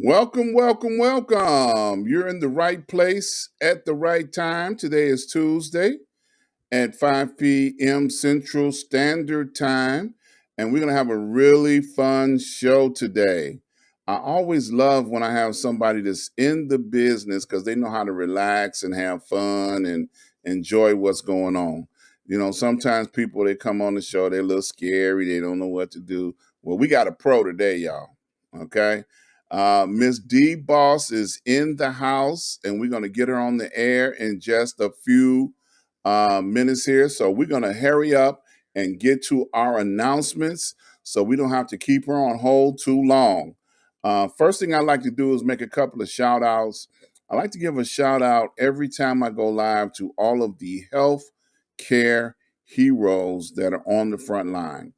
Welcome, welcome, welcome. You're in the right place at the right time. Today is Tuesday at 5 p.m. Central Standard Time, and we're going to have a really fun show today. I always love when I have somebody that's in the business because they know how to relax and have fun and enjoy what's going on. You know, sometimes people, they come on the show, they're a little scary, they don't know what to do. Well, we got a pro today, y'all. Okay. Miss DBOSS is in the house, and we're going to get her on the air in just a few minutes here. So we're going to hurry up and get to our announcements so we don't have to keep her on hold too long. First thing I like to do is make a couple of shout outs. I like to give a shout out every time I go live to all of the health care heroes that are on the front line.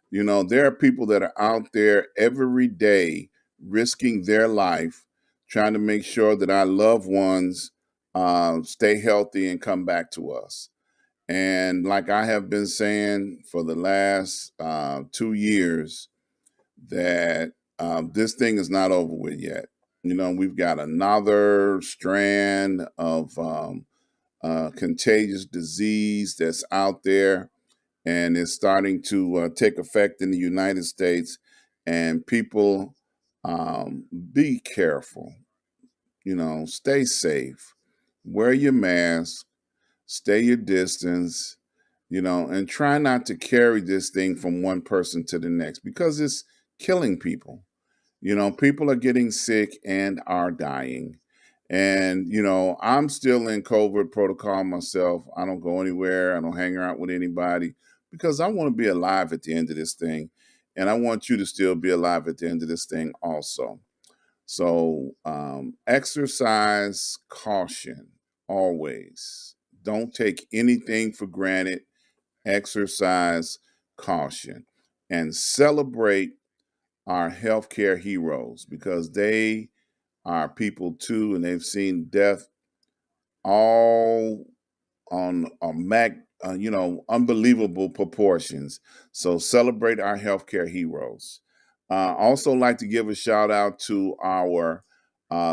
You know, there are people that are out there every day risking their life trying to make sure that our loved ones stay healthy and come back to us. And like I have been saying for the last 2 years, that this thing is not over with yet. You know, we've got another strand of contagious disease that's out there, and it's starting to take effect in the United States. And people, be careful. You know, stay safe, wear your mask, stay your distance, you know, and try not to carry this thing from one person to the next because it's killing people. You know, people are getting sick and are dying. And, you know, I'm still in COVID protocol myself. I don't go anywhere. I don't hang out with anybody because I want to be alive at the end of this thing. And I want you to still be alive at the end of this thing also. So, exercise caution always. Don't take anything for granted. Exercise caution and celebrate our healthcare heroes because they are people too, and they've seen death all on unbelievable proportions. So celebrate our healthcare heroes. Also, like to give a shout out to our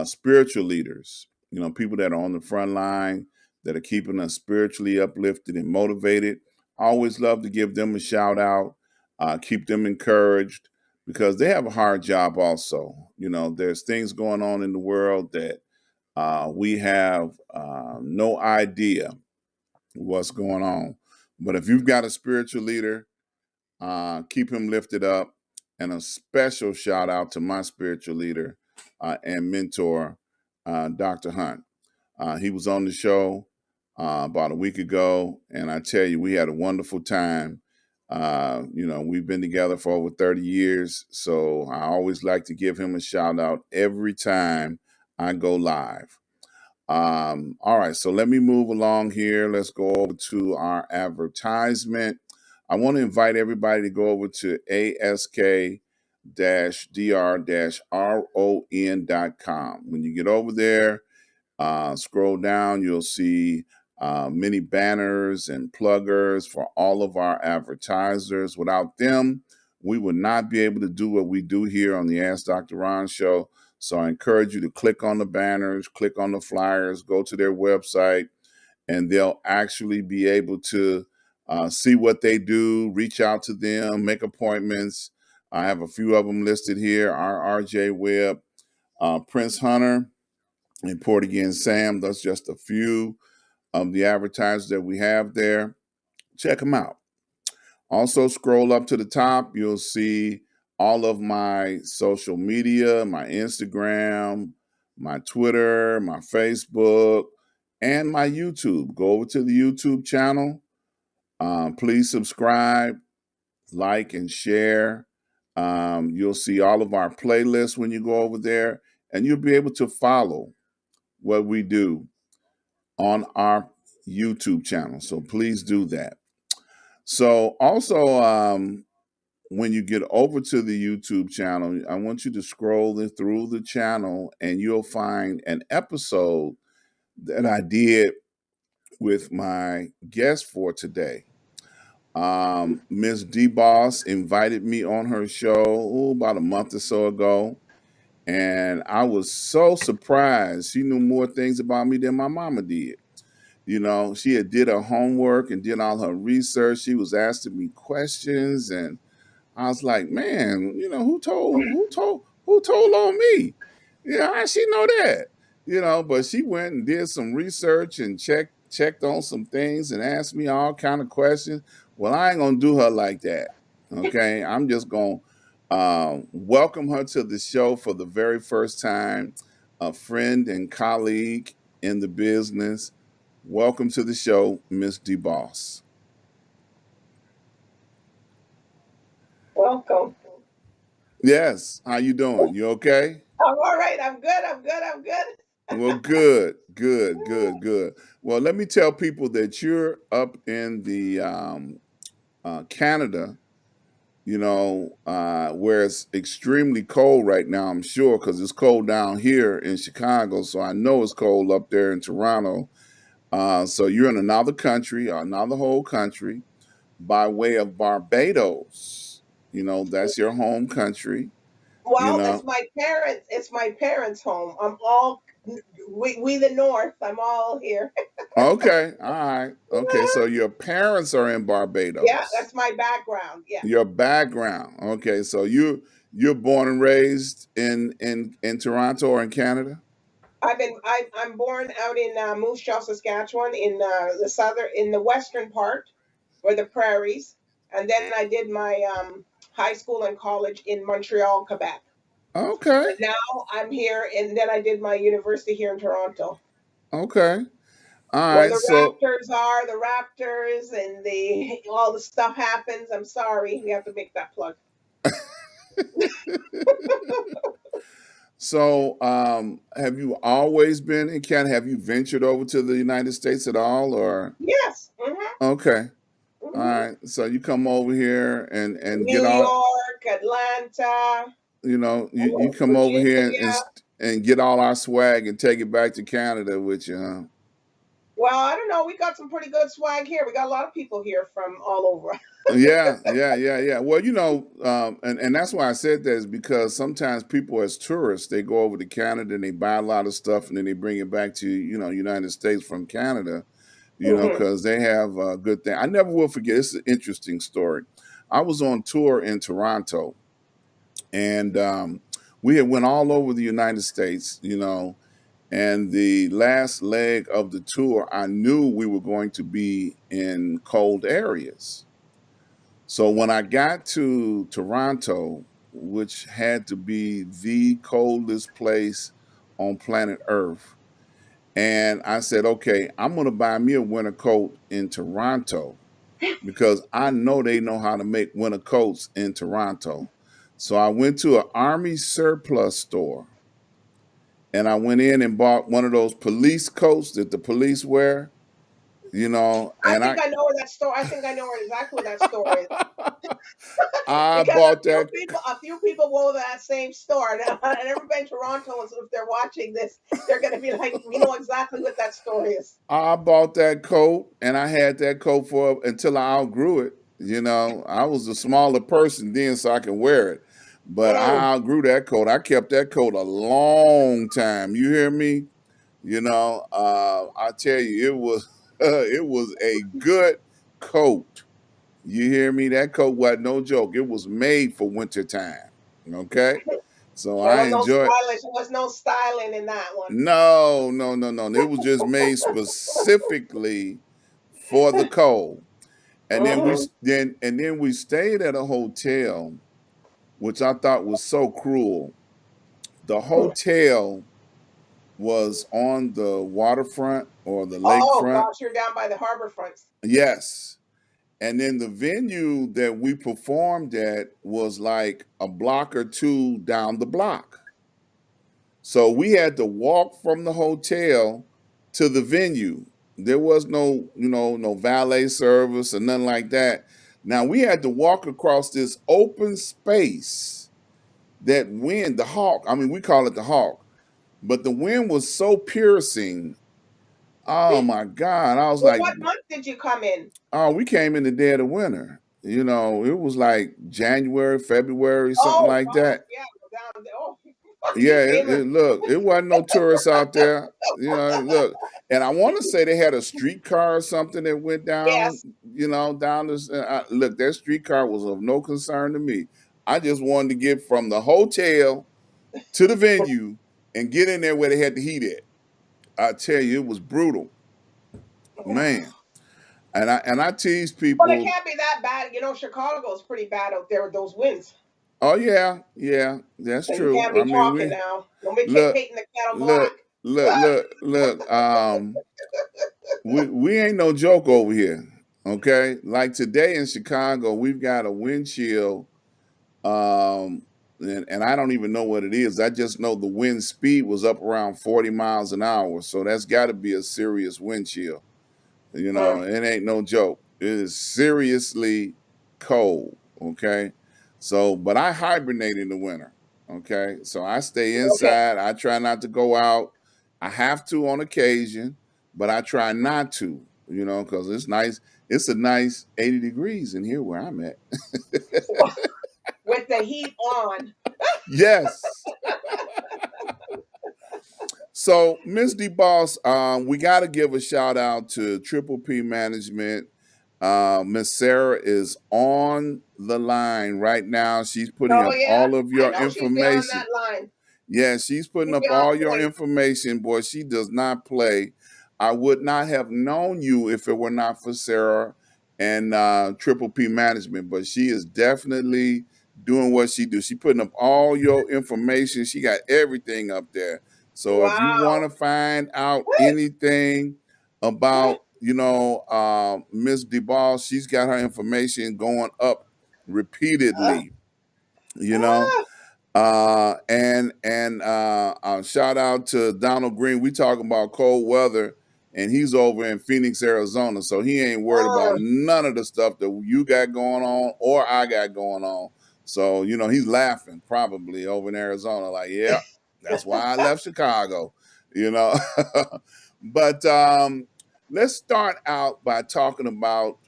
spiritual leaders. You know, people that are on the front line that are keeping us spiritually uplifted and motivated. I always love to give them a shout out, keep them encouraged because they have a hard job. Also, you know, there's things going on in the world that we have no idea what's going on. But if you've got a spiritual leader, keep him lifted up. And a special shout out to my spiritual leader and mentor, Dr. Hunt. He was on the show about a week ago, and I tell you, we had a wonderful time. You know, we've been together for over 30 years, so I always like to give him a shout out every time I go live. All right, so let me move along here. Let's go over to our advertisement. I want to invite everybody to go over to ask-dr-ron.com. When you get over there, scroll down, you'll see many banners and pluggers for all of our advertisers. Without them, we would not be able to do what we do here on the Ask Dr. Ron show. So I encourage you to click on the banners, click on the flyers, go to their website, and they'll actually be able to see what they do, reach out to them, make appointments. I have a few of them listed here. Our RJ Webb, Prince Hunter, and Port Again Sam. That's just a few of the advertisers that we have there. Check them out. Also, scroll up to the top. You'll see all of my social media, my Instagram, my Twitter, my Facebook, and my YouTube. Go over to the YouTube channel. Please subscribe, like, and share. You'll see all of our playlists when you go over there, and you'll be able to follow what we do on our YouTube channel. So please do that. So also, when you get over to the YouTube channel, I want you to scroll through the channel and you'll find an episode that I did with my guest for today. Miss DBOSS invited me on her show about a month or so ago. And I was so surprised. She knew more things about me than my mama did. You know, she had did her homework and did all her research. She was asking me questions, and I was like, man, you know, who told on me? Yeah, how she know that? You know, but she went and did some research and checked on some things and asked me all kind of questions. Well, I ain't gonna do her like that. Okay, I'm just gonna welcome her to the show for the very first time. A friend and colleague in the business. Welcome to the show, Miss DBOSS. Welcome. Yes, how you doing? You okay? I'm all right. I'm good. I'm good. I'm good. Well, good, good, good, good. Well, let me tell people that you're up in the Canada, you know, where it's extremely cold right now, I'm sure, because it's cold down here in Chicago. So I know it's cold up there in Toronto. So you're in another country, another whole country, by way of Barbados. You know, that's your home country, you Well, it's know. my parents. It's my parents' home. I'm all we the North. I'm all here. Okay, all right. Okay, so your parents are in Yeah, Barbados. that's my background. Yeah, Your background. Okay, so you're born and raised in Toronto or in Canada? I'm born out in Moose Jaw, Saskatchewan, in the western part, where the prairies, and then I did my high school and college in Montreal, Quebec. Okay. But now I'm here, and then I did my university here in Toronto. Okay. All Where right. the So Raptors are, the Raptors, and the all the stuff happens. I'm sorry, we have to make that plug. have you always been in Canada? Have you ventured over to the United States at all or Yes. Hmm. okay. All Hmm. right. So you come over here and get New all, York, Atlanta, you know, you come over here Virginia. and get all our swag and take it back to Canada with you, huh? Well, I don't know. We got some pretty good swag here. We got a lot of people here from all over. Yeah, yeah, yeah, yeah. Well, you know, and that's why I said that is because sometimes people as tourists they go over to Canada and they buy a lot of stuff and then they bring it back to United States from Canada, Hmm. because they have a good thing. I never will forget. It's an interesting story. I was on tour in Toronto, and we had went all over the United States, and the last leg of the tour, I knew we were going to be in cold areas. So when I got to Toronto, which had to be the coldest place on planet Earth, and I said, okay, I'm going to buy me a winter coat in Toronto because I know they know how to make winter coats in Toronto. So I went to an army surplus store and I went in and bought one of those police coats that the police wear, I and think I know where that store. I think I know where exactly where that store is I because bought that a few people go to that same store, and everybody in Toronto, if they're watching this, they're going to be like, we know exactly what that store is. I bought that coat and I had that coat for until I outgrew it. I was a smaller person then, so I can wear it. But Mm. I outgrew that coat. I kept that coat a long time. You hear me? I tell you, it was it was a good coat. You hear me? That coat wasn't no joke. It was made for winter time. Okay, so There I was no enjoy. stylish. There was no styling in that one. No, no, no, no. It was just made specifically for the cold. And then we Hmm. then we stayed at a hotel, which I thought was so cruel. The hotel was on the waterfront or the Oh lakefront. gosh, you're down by the harbor fronts. Yes. And then the venue that we performed at was like a block or two down the block. So we had to walk from the hotel to the venue. There was no valet service or nothing like that. Now we had to walk across this open space that wind, the hawk, I mean, we call it the hawk, but the wind was so piercing. Oh my God. I was Well, like, what month did you come in? oh, we came in the dead of winter. It was like January, February, something Oh like gosh, that. yeah, down there. Oh, Yeah, Famous. look, it wasn't no tourists out there. Look, and I want to say they had a streetcar or something that went down. Yes. Down this. Look, that streetcar was of no concern to me. I just wanted to get from the hotel to the venue and get in there where they had the heat at. I tell you, it was brutal, man. And I tease Well, it people. can't be that bad. Chicago's pretty bad out there with those winds. Oh yeah, yeah, that's So you true. can't I be mean, talking we now. Don't be look, painting the kettle look, black. look. We ain't no joke over here. Okay, like today in Chicago, we've got a wind chill, um, and I don't even know what it is. I just know the wind speed was up around 40 miles an hour, so that's got to be a serious wind chill. Mm, It ain't no joke. It is seriously cold. Okay. So, but I hibernate in the winter. Okay. So I stay okay. inside. I try not to go out. I have to on occasion, but I try not to, because it's nice. It's a nice 80 degrees in here where I'm at. With the heat on. Yes. So, Miss DeBoss, we got to give a shout out to Triple P Management. Miss Sarah is on the line right now. She's putting Oh up yeah, all of I your know she's beyond information. that line. Yeah, she's putting She's up beyond all your point. information. Boy, she does not play. I would not have known you if it were not for Sarah and Triple P Management, but she is definitely doing what she do. She putting up all your information. She got everything up there. So if you want Wow. to find out anything about, Miss DeBall, she's got her information going up repeatedly. You know, Ah, and shout out to Donald Green. We talking about cold weather, and he's over in Phoenix, Arizona, so he ain't worried about ah. none of the stuff that you got going on or I got going on. So he's laughing probably over in Arizona, like, yeah, that's why I left Chicago. You know, but let's start out by talking about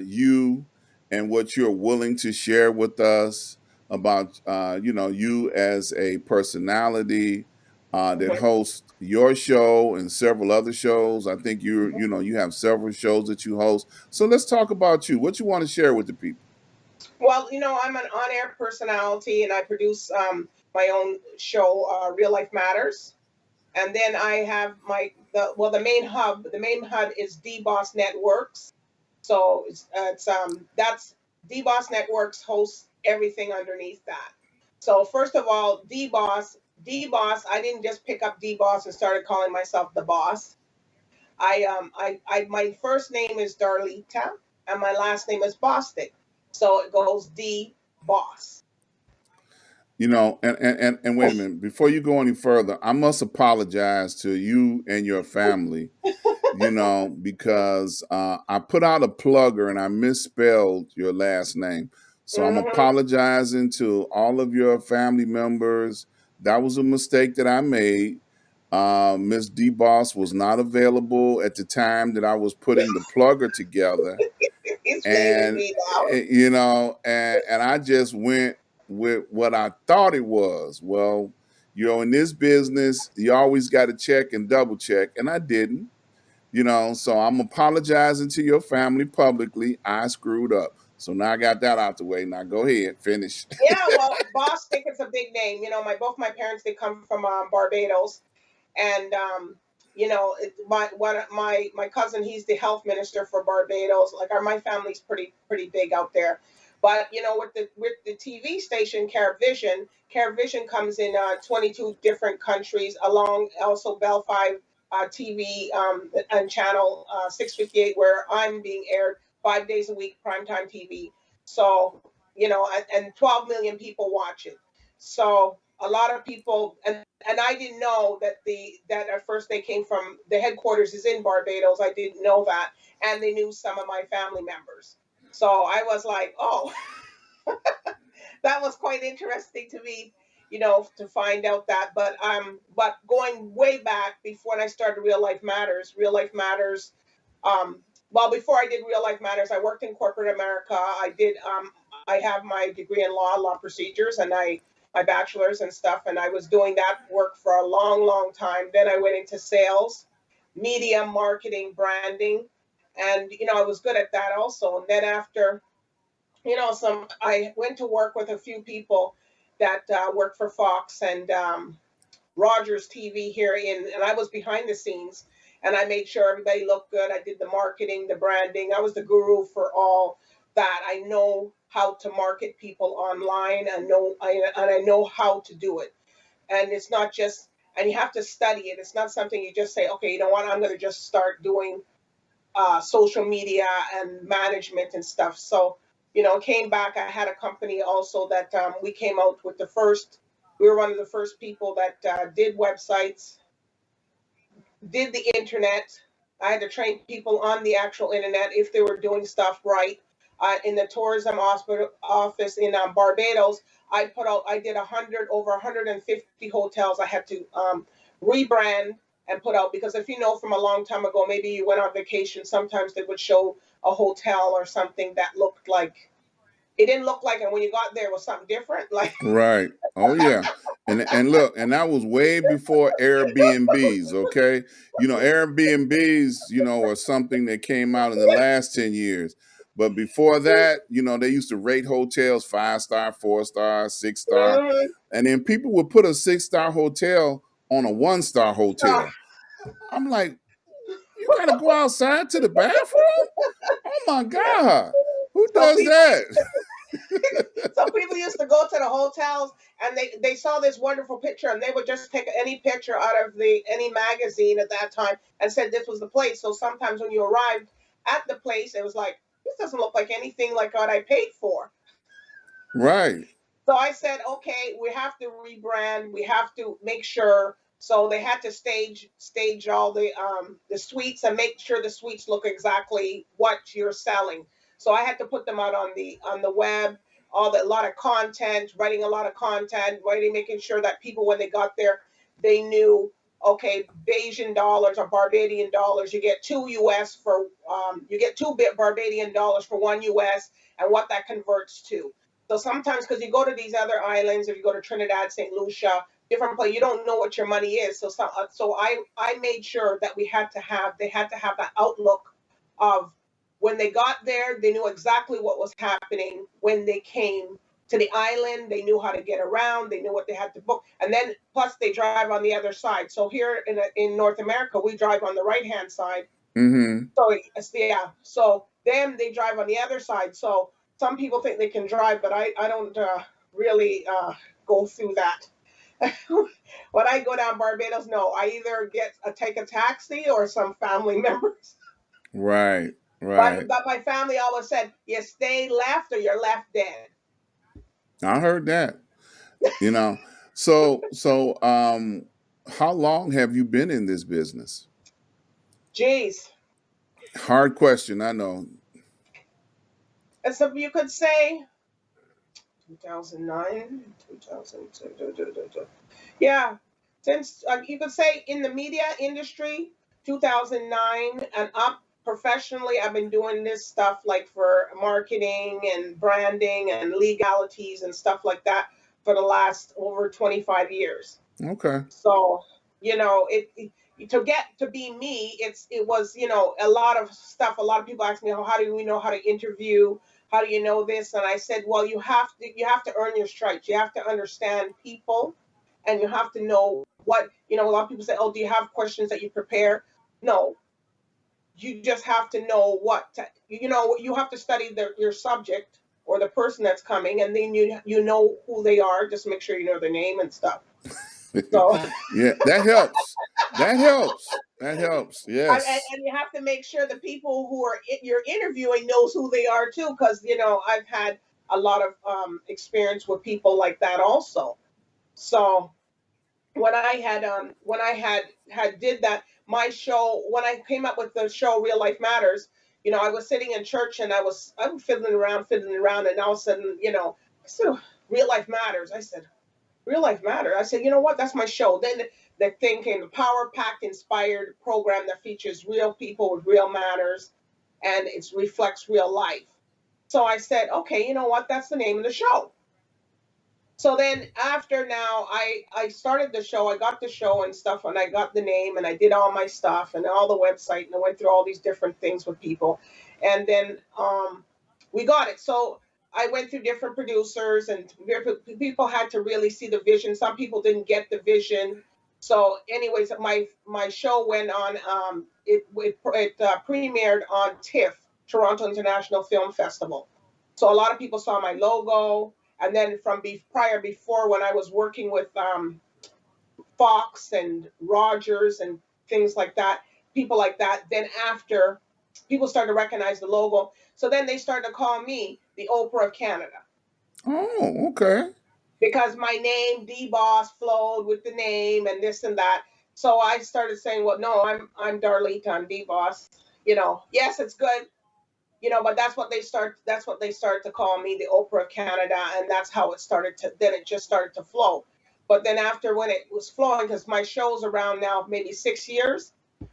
you and what you're willing to share with us about you as a personality that Mhm, hosts your show and several other shows. I think you have several shows that you host. So let's talk about you. What you want to share with the people? Well, I'm an on-air personality, and I produce my own show, Real Life Matters. And then I have the main hub. The main hub is DBOSS Networks. So that's DBOSS Networks hosts everything underneath that. So first of all, DBOSS. I didn't just pick up DBOSS and started calling myself the boss. My first name is Darlita, and my last name is Bostic. So it goes D Boss. And wait a minute. Before you go any further, I must apologize to you and your family, because I put out a plugger and I misspelled your last name. So I'm Hmm. apologizing to all of your family members. That was a mistake that I made. Miss DeBoss was not available at the time that I was putting the plugger together, He's blaming and me now. and I just went with what I thought it was. Well, in this business, you always got to check and double check, and I didn't. So I'm apologizing to your family publicly. I screwed up. So now I got that out the way. Now go ahead, finish. Yeah, well, Bostic is a big name. Both my parents, they come from Barbados, and my cousin, he's the health minister for Barbados. Like my family's pretty big out there. But with the TV station Carevision comes in 22 different countries, along also Bell 5 TV, and channel 658, where I'm being aired 5 days a week, primetime TV. So and 12 million people watch it. So a lot of people, and I didn't know that at first they came from the headquarters is in Barbados. I didn't know that, and they knew some of my family members. So I was like, oh, that was quite interesting to me, to find out that. But going way back before I started Real Life Matters. Um, well, before I did Real Life Matters, I worked in corporate America. I have my degree in law procedures, and my bachelor's and stuff, and I was doing that work for a long, long time. Then I went into sales, media, marketing, branding, and I was good at that also. And then after, I went to work with a few people that worked for Fox and Rogers TV here and I was behind the scenes and I made sure everybody looked good. I did the marketing, the branding. I was the guru for all that. I know how to market people online. I know how to do it. And it's not just, and you have to study it. It's not something you just say, okay, you know what, I'm going to just start doing social media and management and stuff. So, came back. I had a company also that we came out with we were one of the first people that did websites, did the internet. I had to train people on the actual internet if they were doing stuff right. In the tourism office in Barbados, I did over 150 hotels. I had to rebrand and put out because if you know from a long time ago, maybe you went on vacation. Sometimes they would show a hotel or something that looked like it didn't look like, and when you got there, it was something different. Like Right. Oh yeah. And look, and that was way before Airbnbs, okay? Airbnbs, are something that came out in the last 10 years. But before that, they used to rate hotels 5-star, 4-star, 6-star. mm, And then people would put a 6-star hotel on a 1-star uh, hotel. I'm like, you gotta go outside to the bathroom? Oh my God. Who so does people that? So people used to go to the hotels and they saw this wonderful picture and they would just take any picture out of any magazine at that time and said this was the place. So sometimes when you arrived at the place, it was like, this doesn't look like anything like what I paid for. Right. So I said, okay, we have to rebrand. We have to make sure. So they had to stage all the suites and make sure the suites look exactly what you're selling. So I had to put them out on the web, a lot of content, writing a lot of content, making sure that people when they got there, they knew, okay, Bayesian dollars or Barbadian dollars, you get two Barbadian dollars for one US and what that converts to. So sometimes, because you go to these other islands, if you go to Trinidad, St. Lucia, different place, you don't know what your money is. So I made sure that they had to have that outlook of when they got there, they knew exactly what was happening. When they came to the island, they knew how to get around, they knew what they had to book, and then plus they drive on the other side. So here in North America, we drive on the right hand side. Mm-hmm. So yeah, so them they drive on the other side. So some people think they can drive, but I don't really go through that. When I go down Barbados, no, I either take a taxi or some family members. Right. Right. But my family always said, you stay left or you're left dead. I heard that. You know. So how long have you been in this business? Jeez. Hard question, I know. And so you could say 2009, 2000. Yeah, since you could say in the media industry, 2009 and up. Professionally, I've been doing this stuff like for marketing and branding and legalities and stuff like that for the last over 25 years. Okay. So, to get to be me, it was, a lot of stuff. A lot of people ask me, oh, how do we know how to interview? How do you know this? And I said, well, you have to earn your stripes. You have to understand people and you have to know what, a lot of people say, oh, do you have questions that you prepare? No, you just have to know you have to study your subject or the person that's coming, and then you know who they are. Just make sure you know their name and stuff. So Yeah, that helps. That helps. That helps. Yes. and you have to make sure the people who you're interviewing knows who they are too, because I've had a lot of experience with people like that also. So when I had did that, my show, when I came up with the show Real Life Matters, I was sitting in church and I was fiddling around, and all of a sudden, I said, Real Life Matters. I said, Real Life Matters. I said, you know what? That's my show. Then the thing came, the Power Packed inspired program that features real people with real matters, and it reflects real life. So I said, okay, you know what? That's the name of the show. So then after now I started the show, I got the show and stuff, and I got the name and I did all my stuff and all the website, and I went through all these different things with people. And then we got it. So I went through different producers, and people had to really see the vision. Some people didn't get the vision. So anyways, my show went on, it premiered on TIFF, Toronto International Film Festival. So a lot of people saw my logo. And then from prior, before, when I was working with Fox and Rogers and things like that, people like that, then after, people started to recognize the logo. So then they started to call me the Oprah of Canada, Oh, okay. because my name, DBOSS, flowed with the name and this and that. So I started saying, well, no, I'm Darlita, I'm DBOSS. Yes, it's good, but that's what they start to call me, the Oprah of Canada, and that's how it started to. Then it just started to flow. But then after, when it was flowing, because my show's around now maybe 6 years,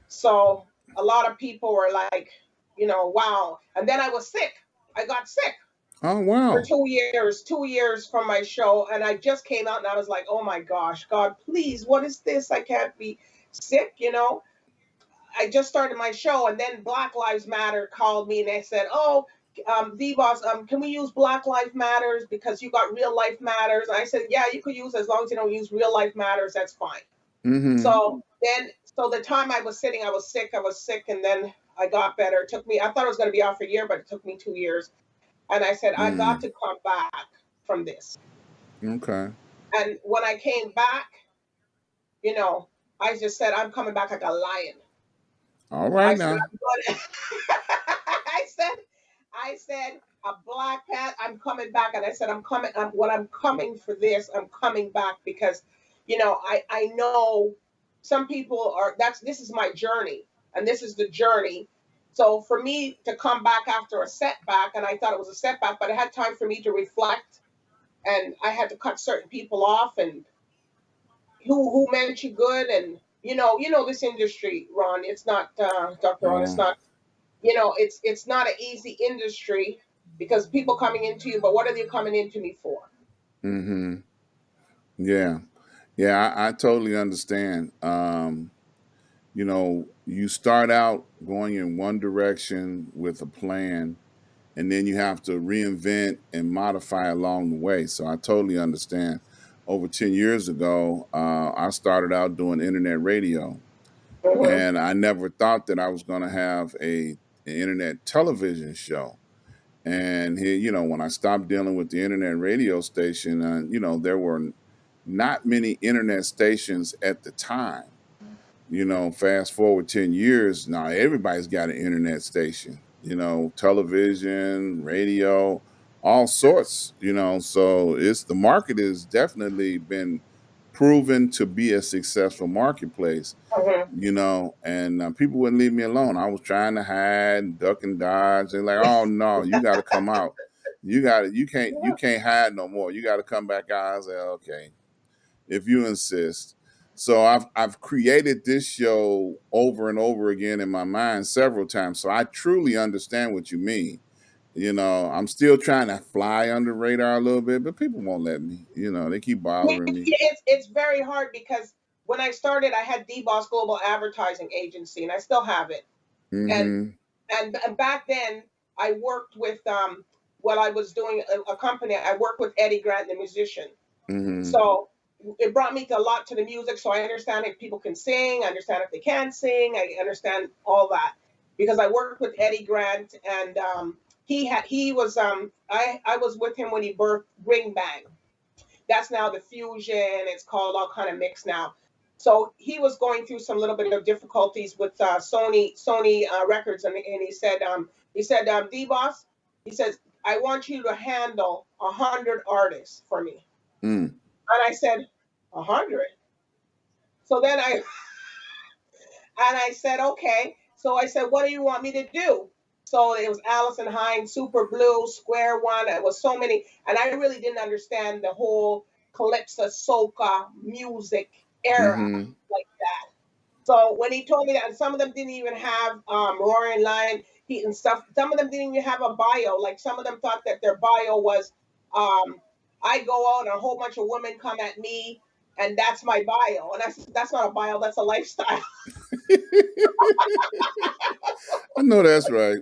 so a lot of people were like, wow. And then I was sick. I got sick Oh, for wow. 2 years, 2 years from my show, and I just came out and I was like, oh my gosh, God, please, what is this? I can't be sick. I just started my show, and then Black Lives Matter called me and they said, "Oh, DBOSS, can we use Black Lives Matters because you got Real Life Matters?" And I said, "Yeah, you could use, as long as you don't use Real Life Matters, that's fine." Mm-hmm. So the time I was sitting, I was sick, and then I got better. It took me, I thought it was going to be off a year, but it took me 2 years. And I said, I got Mm. to come back from this. Okay. And when I came back, you know, I just said, I'm coming back like a lion. All I right said, now. I'm going. I said, a Black Panther. I'm coming back, and I said, I'm coming. When I'm coming for this, I'm coming back because, I know some people are. This is my journey, and this is the journey. So for me to come back after a setback, and I thought it was a setback, but it had time for me to reflect, and I had to cut certain people off, and who meant you good, and this industry, Ron. It's not, Dr. Ron. It's Oh. not, it's not an easy industry, because people coming into you, but what are they coming into me for? Mm-hmm. Yeah. Yeah, I totally understand. You start out going in one direction with a plan, and then you have to reinvent and modify along the way. So I totally understand. Over 10 years ago, I started out doing internet radio, Hmm. and I never thought that I was going to have an internet television show. And here, when I stopped dealing with the internet radio station, there were not many internet stations at the time. Fast forward 10 years, now everybody's got an internet station, television, radio, all sorts, so the market has definitely been proven to be a successful marketplace, Hmm. and people wouldn't leave me alone. I was trying to hide, duck and dodge. They're like, "Oh no, you got to come out. You can't hide no more. You got to come back out." I was like, "Okay, if you insist." So I've created this show over and over again in my mind several times. So I truly understand what you mean. I'm still trying to fly under the radar a little bit, but people won't let me. They keep bothering me. It's very hard, because when I started, I had DBOSS Global Advertising Agency, and I still have it. And Mm-hmm. and back then, I worked with, while I was doing a company, I worked with Eddie Grant, the musician. Mm-hmm. So it brought me a lot to the music. So I understand if people can sing, I understand if they can't sing, I understand all that, because I worked with Eddie Grant, and he was, I was with him when he birthed Ring Bang. That's now the Fusion. It's called all kind of mix now. So he was going through some little bit of difficulties with Sony Records, and he said, DBOSS, he says, I want you to handle 100 artists for me. Mm. And I said, 100. So then I said, okay. So I said, what do you want me to do? So it was Allison Hines, Super Blue, Square One. It was so many. And I really didn't understand the whole calypso soca music era Mm-hmm. like that. So when he told me that, and some of them didn't even have Roaring Lion, he and stuff. Some of them didn't even have a bio. Like, some of them thought that their bio was um, I go out and a whole bunch of women come at me, and that's my bio. And I said, that's not a bio, that's a lifestyle. I know that's right.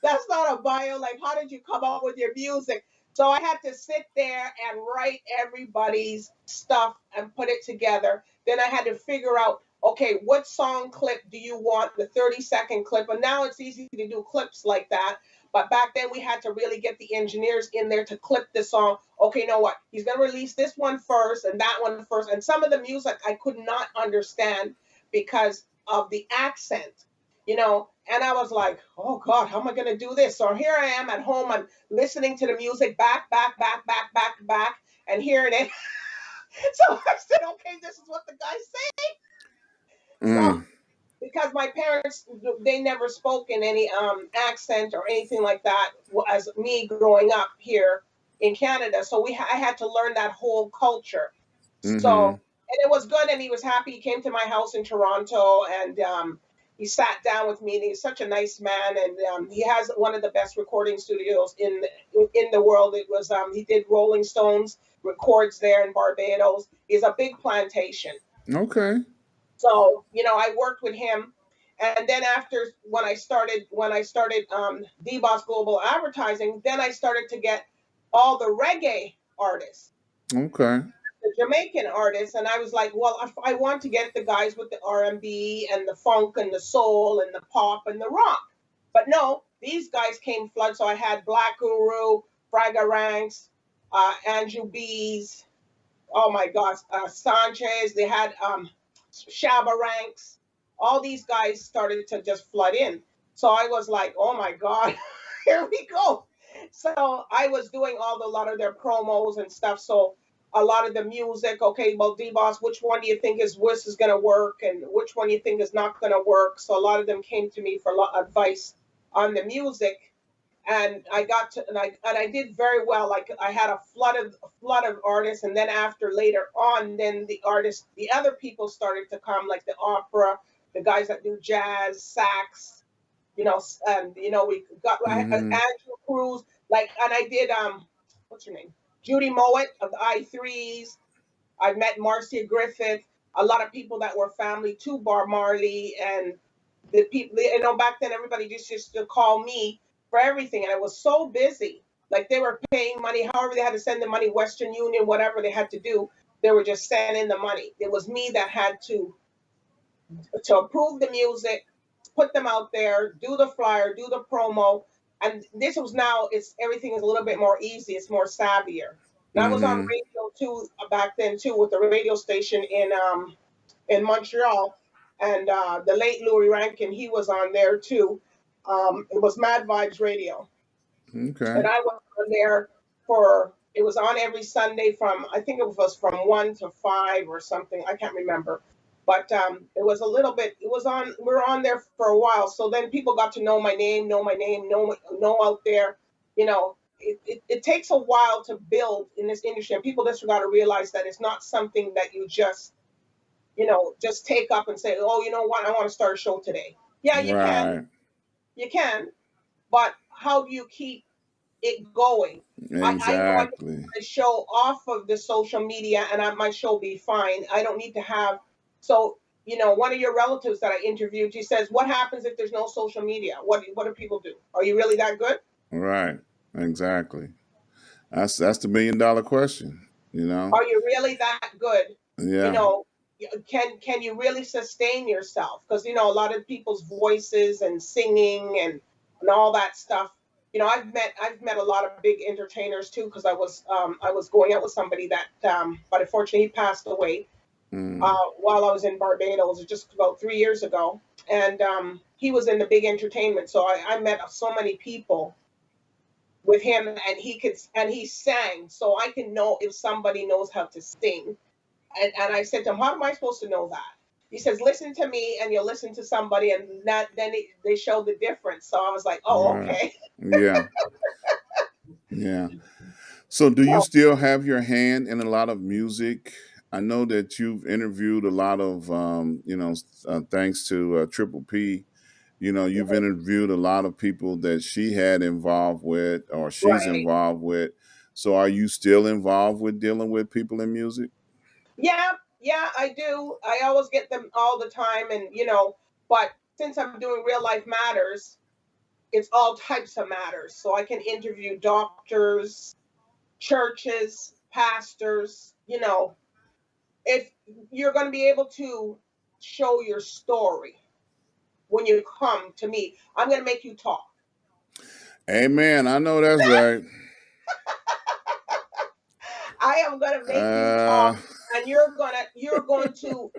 That's not a bio. Like, how did you come up with your music? So I had to sit there and write everybody's stuff and put it together. Then I had to figure out, okay, what song clip do you want, the 30-second clip? And now it's easy to do clips like that. But back then we had to really get the engineers in there to clip the song. Okay, you know what? He's going to release this one first and that one first. And some of the music I could not understand because of the accent, and I was like, oh God, how am I going to do this? So here I am at home. I'm listening to the music back, and hearing it. So I said, okay, this is what the guy said. So Mm, because my parents, they never spoke in any accent or anything like that as me growing up here in Canada. So I had to learn that whole culture. So, mm-hmm. and it was good, and he was happy. He came to my house in Toronto, and he sat down with me. And he's such a nice man, and he has one of the best recording studios in the world. It was he did Rolling Stones records there in Barbados. He's a big plantation. Okay. So, I worked with him, and then after when I started DBOSS Global Advertising, then I started to get all the reggae artists, Okay. the Jamaican artists, and I was like, well, I want to get the guys with the R&B and the funk and the soul and the pop and the rock. But no, these guys came flood. So I had Black Guru, Fraga Ranks, Andrew B's, oh my gosh, Sanchez. They had Shabba Ranks. All these guys started to just flood in. So I was like, oh my God, here we go. So I was doing a lot of their promos and stuff. So a lot of the music, okay, well, DBOSS, which one do you think is going to work, and which one you think is not going to work? So a lot of them came to me for a lot of advice on the music, and I got to and I did very well. Like I had a flood of artists, and then after later on, then the other people started to come, like the opera, the guys that do jazz, sax, and we got Mm-hmm. Andrew Cruz, like, and I did what's her name, Judy Mowat of the I3s. I've met Marcia Griffith, a lot of people that were family to Bob Marley, and the people, back then everybody just used to call me for everything, and I was so busy. Like they were paying money, however they had to send the money, Western Union, whatever they had to do, they were just sending the money. It was me that had to approve the music, put them out there, do the flyer, do the promo. And this was now, it's everything is a little bit more easy, it's more savvier. And I was on Mm-hmm. radio too back then too, with the radio station in Montreal, and the late Louis Rankin, he was on there too. It was Mad Vibes Radio, Okay. and I was on there for, it was on every Sunday from, I think it was from 1 to 5 or something, I can't remember. But it was a little bit, it was on, we were on there for a while. So then people got to know out there, it takes a while to build in this industry. And people just got to realize that it's not something that you just take up and say, oh, you know what, I want to start a show today. Yeah, Right. you can, but how do you keep it going? I know I can Exactly. put a show off of the social media, and my show be fine. I don't need to have, so, one of your relatives that I interviewed, she says, what happens if there's no social media? What do people do? Are you really that good? Right. Exactly. That's the $1 million question. You know. Are you really that good? You Yeah. know, can you really sustain yourself? Because a lot of people's voices and singing and all that stuff. I've met a lot of big entertainers too, because I was going out with somebody that but unfortunately he passed away Mm. while I was in Barbados just about 3 years ago, and he was in the big entertainment. So I met so many people with him, and he sang, so I can know if somebody knows how to sing. And I said to him, how am I supposed to know that? He says, listen to me, and you'll listen to somebody, and they show the difference. So I was like, oh, Right. okay. Yeah. Yeah. So, do you So still have your hand in a lot of music? I know that you've interviewed a lot of, thanks to Triple P. You know, you've interviewed a lot of people that she had involved with or she's Right. involved with. So are you still involved with dealing with people in music? Yeah, yeah, I do. I always get them all the time, and but since I'm doing real life matters, it's all types of matters. So I can interview doctors, churches, pastors. If you're going to be able to show your story when you come to me, I'm going to make you talk. Amen. I know that's right. I am going to make you Uh, talk, and you're going to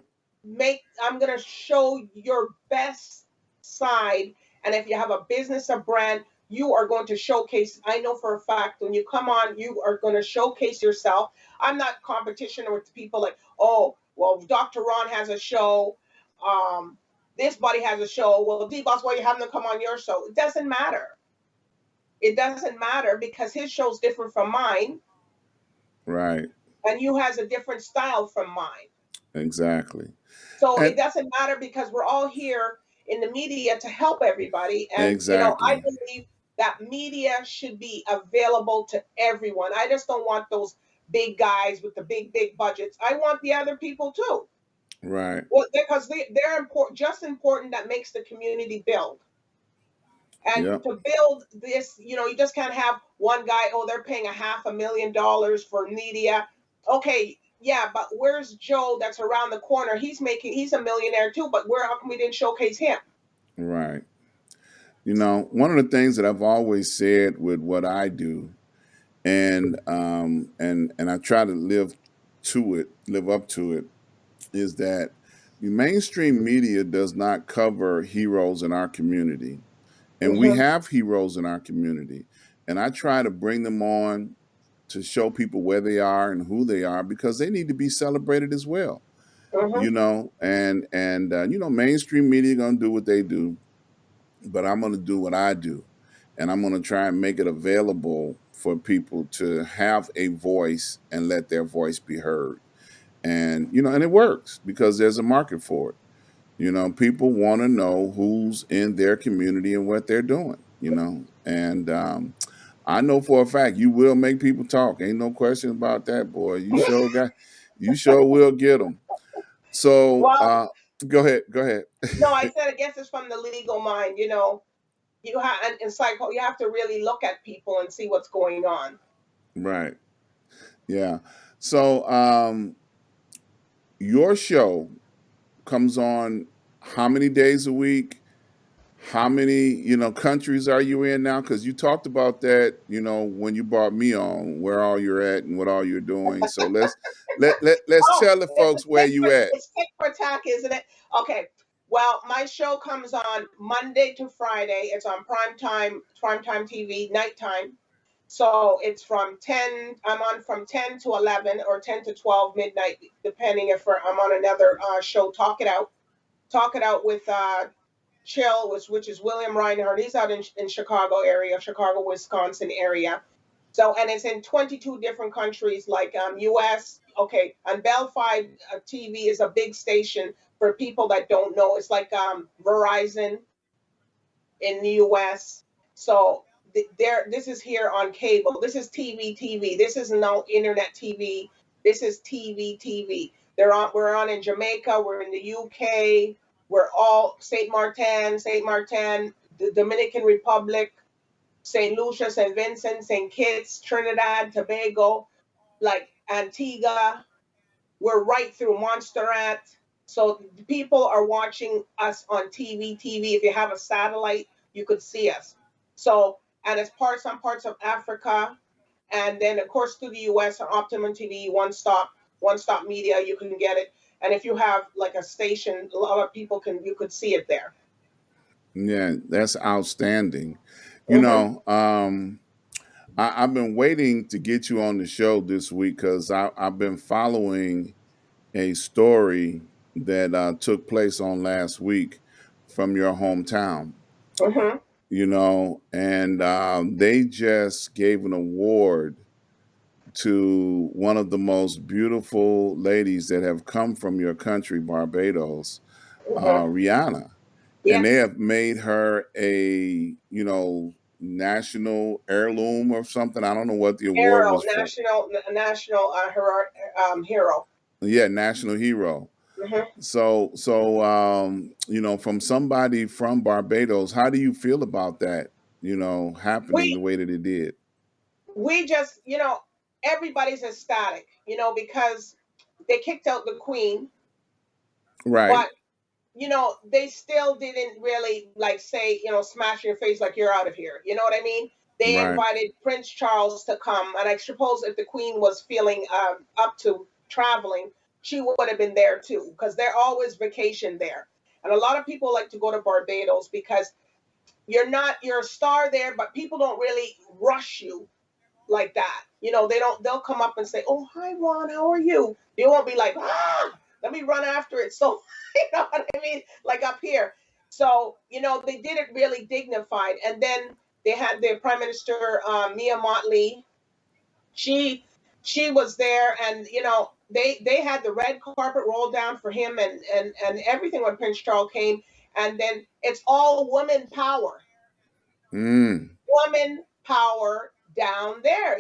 make I'm going to show your best side. And if you have a business, a brand, you are going to showcase. I know for a fact when you come on, you are going to showcase yourself. I'm not competition with people like, oh, well, Dr. Ron has a show. Um, this buddy has a show. Well, DBOSS, why you having them come on your show? It doesn't matter. It doesn't matter because his show's different from mine, right. and you has a different style from mine. Exactly. So it And doesn't matter because we're all here in the media to help everybody. And, I exactly. believe that media should be available to everyone. I just don't want those big guys with the big, big budgets. I want the other people too. Right. Well, because they're important, just important that makes the community build. And Yep. to build this, you just can't have one guy, oh, they're paying $500,000 for media. Okay, yeah, but where's Joe that's around the corner? He's a millionaire too, but how come we didn't showcase him? Right. You know, one of the things that I've always said with what I do, and I try to live up to it, is that the mainstream media does not cover heroes in our community. And we Mm-hmm, have heroes in our community. And I try to bring them on to show people where they are and who they are because they need to be celebrated as well. mm-hmm. Mainstream media gonna do what they do, but I'm gonna do what I do, and I'm gonna try and make it available for people to have a voice and let their voice be heard. And it works because there's a market for it. People want to know who's in their community and what they're doing. And I know for a fact you will make people talk. Ain't no question about that, boy. You sure will get them. So Well, go ahead, go ahead. no, I said I guess it's from the legal mind. You have and psycho. You have to really look at people and see what's going on. Right. Yeah. So your show comes on how many days a week? How many countries are you in now? Because you talked about that when you brought me on, where all you're at and what all you're doing. So let's Oh, tell the it's a folks where you at. tick for tack, isn't it? Okay. Well, my show comes on Monday to Friday. It's on primetime TV, nighttime. So it's from 10, I'm on from 10 to 11 or 10 to 12 midnight, depending if I'm on another show, Talk It Out. Talk It Out with Chill, which is William Reinhardt. He's out in Chicago area, Chicago, Wisconsin area. So, and it's in 22 different countries like US. Okay, and Bell 5 TV is a big station for people that don't know. It's like Verizon in the US. So this is here on cable. This is TV. This is no internet TV. This is TV. We're on in Jamaica. We're in the UK. We're all Saint Martin, the Dominican Republic, Saint Lucia, Saint Vincent, Saint Kitts, Trinidad, Tobago, like Antigua. We're right through Montserrat. So people are watching us on TV. If you have a satellite, you could see us. So, and it's some parts of Africa, and then of course to the US on Optimum TV, one stop media, you can get it. And if you have like a station, a lot of people you could see it there. Yeah, that's outstanding. You Mm-hmm, know, I've been waiting to get you on the show this week because I've been following a story that took place on last week from your hometown. mm-hmm, And they just gave an award to one of the most beautiful ladies that have come from your country, Barbados, mm-hmm. Rihanna. and they Yes. have made her a, national heirloom or something. I don't know what the award Hero, was for. national hero. Yeah, national hero. Hmm. So from somebody from Barbados, how do you feel about that, happening the We way that it did? we just, everybody's ecstatic, because they kicked out the queen, Right, but they still didn't really like say, smash your face like you're out of here. You know what I mean? They right. invited Prince Charles to come, and I suppose if the Queen was feeling up to traveling, she would have been there too, because they're always vacation there. And a lot of people like to go to Barbados because you're a star there, but people don't really rush you like that. They'll come up and say, "Oh, hi Ron, how are you?" They won't be like, let me run after it. So, you know what I mean? Like up here. So, they did it really dignified. And then they had their Prime Minister, Mia Motley. She she was there, and they had the red carpet rolled down for him, and everything when Prince Charles came. And then it's all women power, Mm, woman power down there.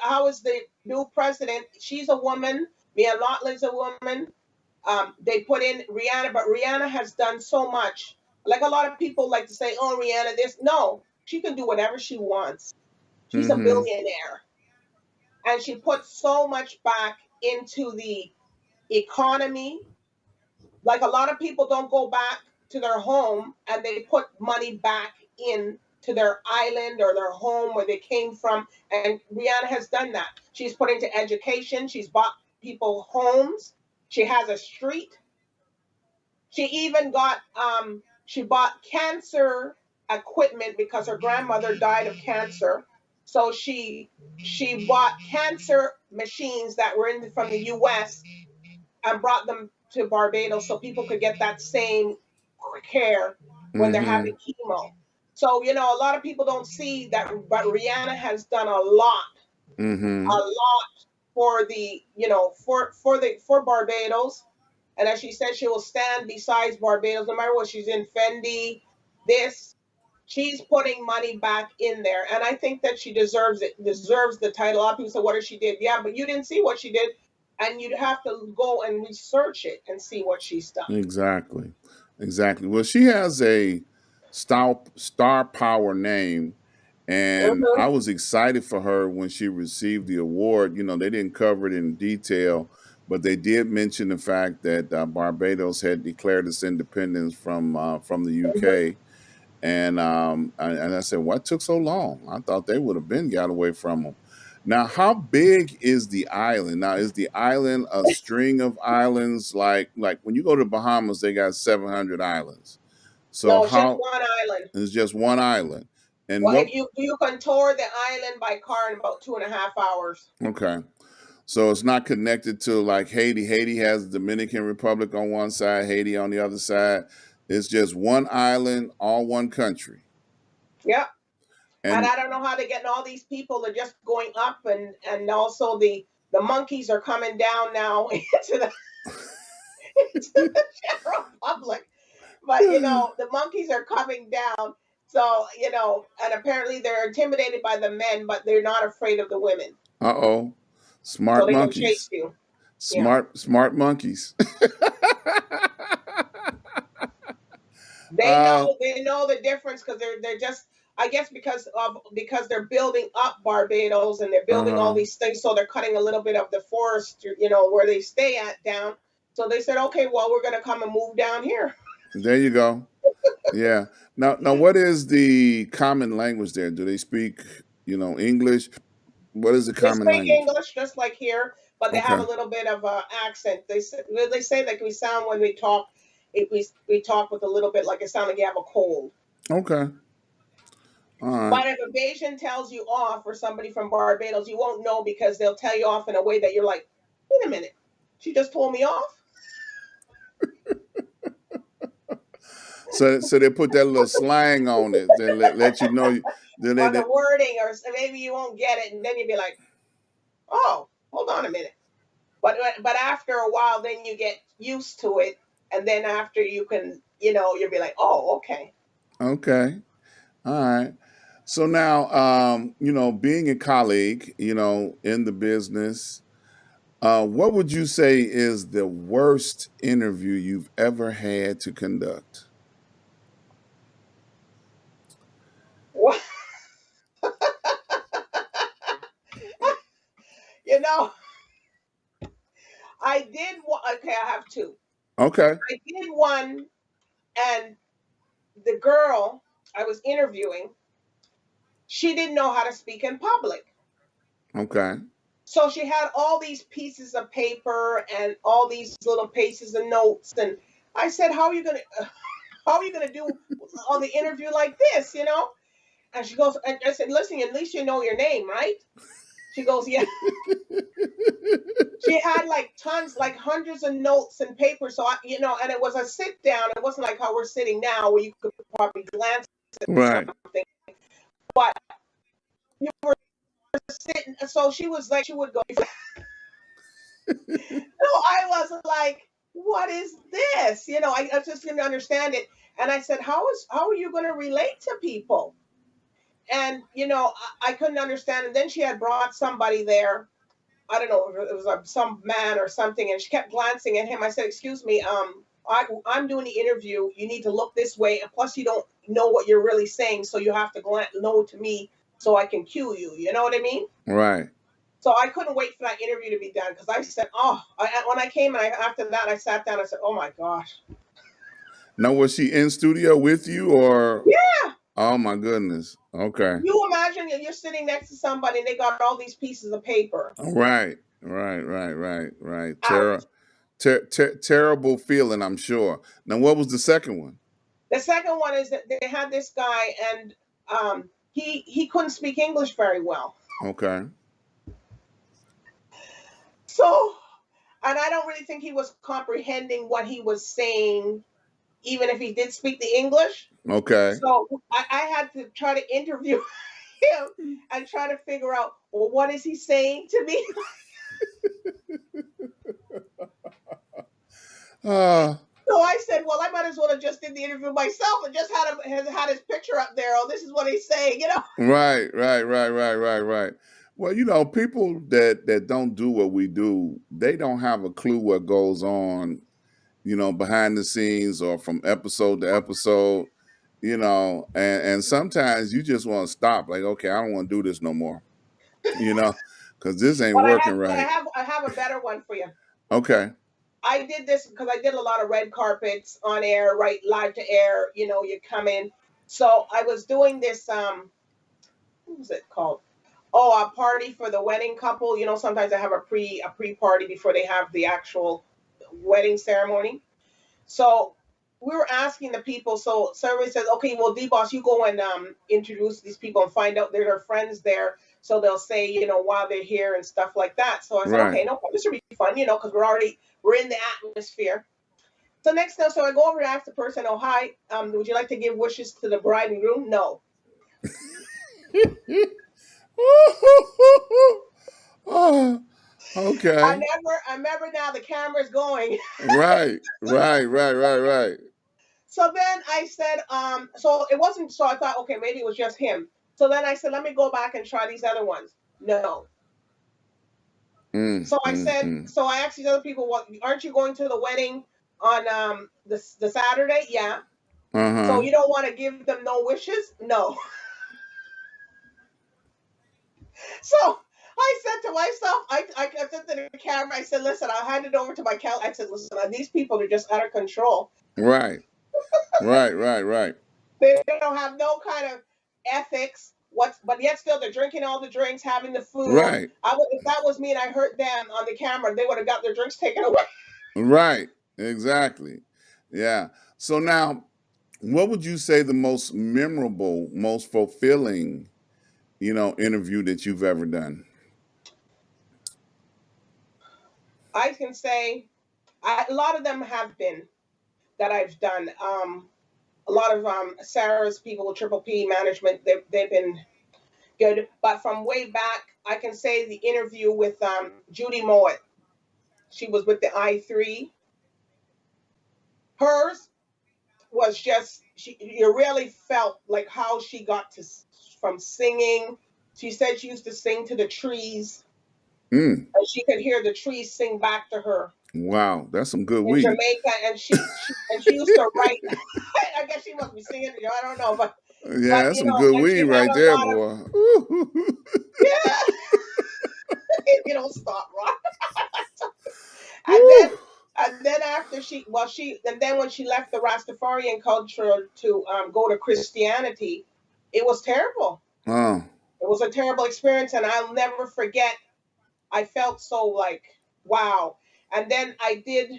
How is the new president? She's a woman. Mia Lotley's a woman. They put in Rihanna, but Rihanna has done so much. Like a lot of people like to say, "Oh, Rihanna, this." No, she can do whatever she wants. She's a mm-hmm, billionaire, and she put so much back into the economy. Like a lot of people don't go back to their home and they put money back in to their island or their home where they came from. And Rihanna has done that. She's put into education. She's bought people homes. She has a street. She even she bought cancer equipment because her grandmother died of cancer. So she bought cancer machines that were from the US and brought them to Barbados so people could get that same care when they're mm-hmm, having chemo. So, a lot of people don't see that, but Rihanna has done a mm-hmm. lot for the, for Barbados. And as she said, she will stand beside Barbados no matter what. She's in Fendi, this. She's putting money back in there. And I think that she deserves it, deserves the title. A lot of people say, what did she did? Yeah, but you didn't see what she did. And you'd have to go and research it and see what she's done. Exactly. Exactly. Well, she has a star power name, and Hmm. I was excited for her when she received the award. They didn't cover it in detail, but they did mention the fact that Barbados had declared its independence from the Hmm. UK. And I said, what took so long? I thought they would have been got away from them. Now, how big is the island? Now, is the island a string of islands? Like when you go to Bahamas, they got 700 islands. So No, it's just how one island. is just one island? And Well, what? if you can tour the island by car in about 2.5 hours. Okay, so it's not connected to like Haiti. Haiti has the Dominican Republic on one side, Haiti on the other side. It's just one island, all one country. Yep. And And I don't know how they're getting all these people. They're just going up, and also the monkeys are coming down now into the general public. But the monkeys are coming down. So and apparently they're intimidated by the men, but they're not afraid of the women. uh-oh, So smart they can chase monkeys. you. Yeah. Smart monkeys. They uh, know they know the difference because they're just, I guess, because they're building up Barbados and they're building all uh-huh. these things, so they're cutting a little bit of the forest, where they stay at down. So they said, okay, well, we're gonna come and move down here. There you go. Yeah. Now, what is the common language there? Do they speak, English? What is the They common speak language? English just like here, but they have a Okay. little bit of a accent. They say that we sound when we talk, if we talk with a little bit like it sounds like you have a cold. Okay. All right. But if a Bayesian tells you off, or somebody from Barbados, you won't know because they'll tell you off in a way that you're like, wait a minute, she just told me off? So they put that little slang on it. Then let you know. Then Or the wording, or maybe you won't get it, and then you'll be like, oh, hold on a minute. But after a while, then you get used to it, and then after you can you'll be like, oh, okay. Okay. All right. So now, being a colleague, in the business, what would you say is the worst interview you've ever had to conduct? Well, you know, I did one. Okay, I have two. Okay. I did one, and the girl I was interviewing, she didn't know how to speak in public. Okay. So she had all these pieces of paper and all these little pieces of notes. And I said, how are you gonna do on the interview like this, And she goes, and I said, listen, at least you know your name, right? She goes, yeah. She had like tons, like hundreds of notes and paper. So and it was a sit down. It wasn't like how we're sitting now, where you could probably glance at Right. something, but you were sitting. So she was like, she would go. So I was like, what is this? I just didn't understand it. And I said, how are you going to relate to people? And I couldn't understand. And then she had brought somebody there. I don't know if it was some man or something, and she kept glancing at him. I said, "Excuse me, I'm doing the interview. You need to look this way, and plus, you don't know what you're really saying, so you have to know to me so I can cue you. You know what I mean?" Right. So I couldn't wait for that interview to be done because I said, "Oh!" When I came and after that, I sat down. I said, "Oh my gosh!" Now, was she in studio with you or? Yeah. Oh my goodness. Okay. You imagine you're sitting next to somebody and they got all these pieces of paper. Right. Right. Right. Right. Right. Ouch. Terrible feeling, I'm sure. Now, what was the second one? The second one is that they had this guy, and he couldn't speak English very well. Okay. So, and I don't really think he was comprehending what he was saying, even if he did speak the English. Okay. So I had to try to interview him and try to figure out, well, what is he saying to me? Uh, So I said, well, I might as well have just did the interview myself and just had his picture up there. Oh, this is what he's saying. right. Right. Right. Right. Right. Right. Well, people that don't do what we do, they don't have a clue what goes on, behind the scenes or from episode to episode, and sometimes you just want to stop, like, okay, I don't want to do this no more, you know, because this ain't working But right. I have a better one for you. Okay. I did this because I did a lot of red carpets on air, right, live to air. You come in. So I was doing this. What was it called? Oh, a party for the wedding couple. Sometimes I have a pre party before they have the actual wedding ceremony. So we were asking the people. So everybody says, okay, well, DBOSS, you go and introduce these people and find out they're their friends there. So they'll say, why they're here and stuff like that. So I said, Right. okay, no problem. This will be fun, because we're in the atmosphere. So next thing, so I go over and ask the person, oh, hi, would you like to give wishes to the bride and groom? No. Oh, okay. I remember now the camera's going. Right. Right. Right. Right. Right. So then I said, so it wasn't, so I thought, okay, maybe it was just him. So then I said, let me go back and try these other ones. No. So I said, so I asked these other people, what, aren't you going to the wedding on the Saturday? Yeah. So you don't want to give them no wishes? No. So I said to myself, I said to the camera, I said, listen, I'll hand it over to my count. I said, listen, these people are just out of control. Right. Right. Right. Right. They don't have no kind of ethics. But yet still they're drinking all the drinks, having the food. Right. If that was me and I heard them on the camera, they would have got their drinks taken away. Right. Exactly. Yeah. So now, what would you say the most memorable, most fulfilling, interview that you've ever done? I can say a lot of them have been that I've done. A lot of Sarah's people with Triple P management, they've been good. But from way back, I can say the interview with Judy Mowat. She was with the I3. Hers was just you really felt like how she got to from singing. She said she used to sing to the trees, Mm. and she could hear the trees sing back to her Wow, that's some good in weed. Jamaica. And she used to write. I guess she must be singing. I don't know, Yeah, but that's some good and weed she had right a there, lot of boy. Ooh. yeah. You don't stop, right? And Woo. then after and then when she left the Rastafarian culture to go to Christianity, it was terrible. Oh, It was a terrible experience, and I'll never forget. I felt so like wow. And then I did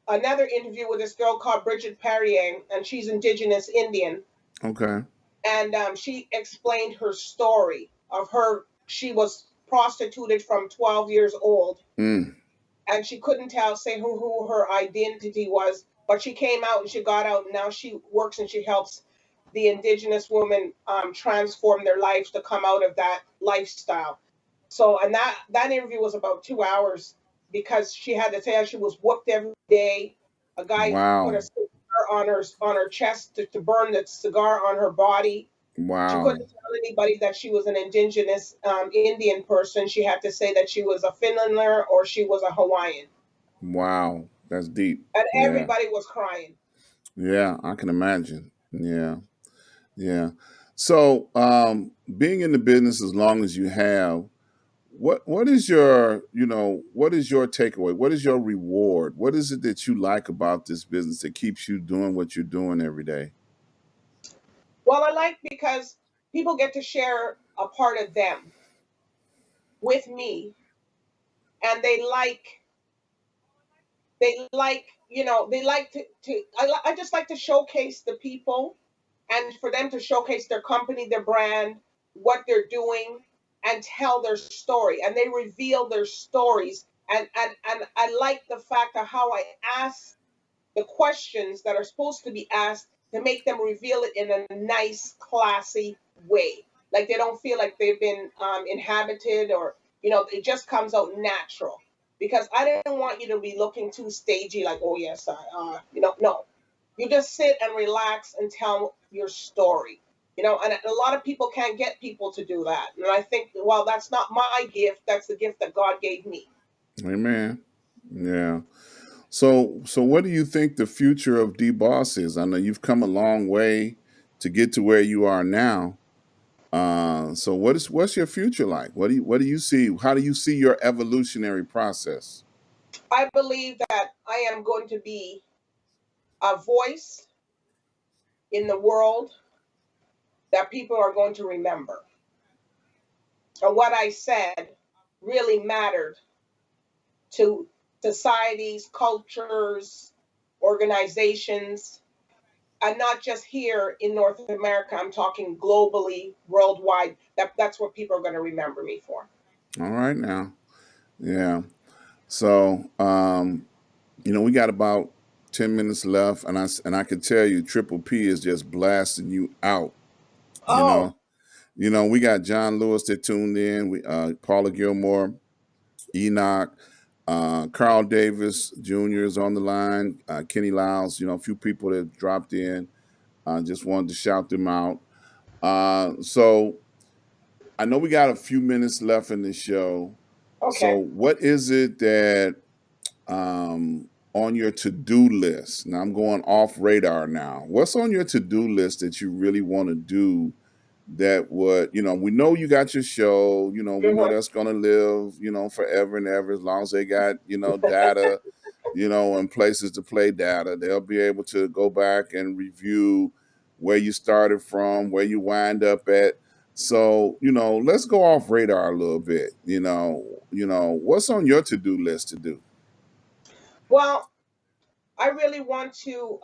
another interview with this girl called Bridget Perrier, and she's Indigenous Indian, okay. and she explained her story of her. She was prostituted from 12 years old, Mm. and she couldn't say who her identity was, but she came out and she got out, and now she works and she helps the indigenous women transform their lives to come out of that lifestyle. So, and that interview was about 2 hours because she had to say how she was whooped every day. A guy put a Wow. cigar on her chest to burn the cigar on her body. She Wow. couldn't tell anybody that she was an indigenous Indian person. She had to say that she was a Finlander or she was a Hawaiian. Wow. That's deep. And Yeah. everybody was crying. Yeah, I can imagine. Yeah. Yeah. So, being in the business as long as you have, what is your, what is your takeaway? What is your reward? What is it that you like about this business that keeps you doing what you're doing every day? Well, I like because people get to share a part of them with me, and they like I just like to showcase the people and for them to showcase their company, their brand, what they're doing, and tell their story. And they reveal their stories. And I like the fact of how I ask the questions that are supposed to be asked to make them reveal it in a nice, classy way. Like they don't feel like they've been inhabited or, it just comes out natural. Because I didn't want you to be looking too stagey, like, oh, yes, no. You just sit and relax and tell your story. And a lot of people can't get people to do that. And I think, well, that's not my gift. That's the gift that God gave me. Amen. Yeah. So what do you think the future of DBOSS is? I know you've come a long way to get to where you are now. So what's your future like? What do you see? How do you see your evolutionary process? I believe that I am going to be a voice in the world that people are going to remember. And what I said really mattered to societies, cultures, organizations, and not just here in North America. I'm talking globally, worldwide. That's what people are going to remember me for. All right now. Yeah. So we got about 10 minutes left, and I can tell you Triple P is just blasting you out. You Oh, know. We got John Lewis that tuned in. We Paula Gilmore, Enoch, Carl Davis Jr. is on the line. Kenny Lyles, a few people that dropped in. Just wanted to shout them out. So I know we got a few minutes left in the show. So okay. what is it that on your to-do list? Now I'm going off radar now. What's on your to-do list that you really want to do that would, we know you got your show, we know Mhm. that's going to live, forever and ever, as long as they got, data, and places to play data. They'll be able to go back and review where you started from, where you wind up at. So, let's go off radar a little bit. What's on your to-do list to do? Well, I really want to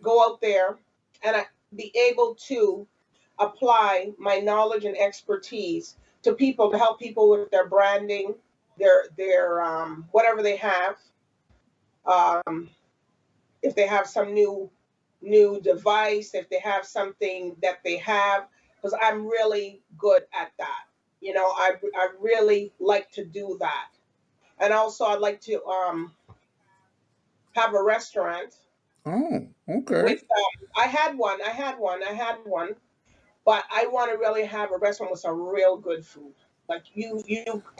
go out there and be able to apply my knowledge and expertise to people to help people with their branding, their whatever they have. Um, if they have some new device, if they have something that they have, because I'm really good at that. I really like to do that, and also I'd like to have a restaurant Oh, okay. with I had one, but I want to really have a restaurant with some real good food. Like you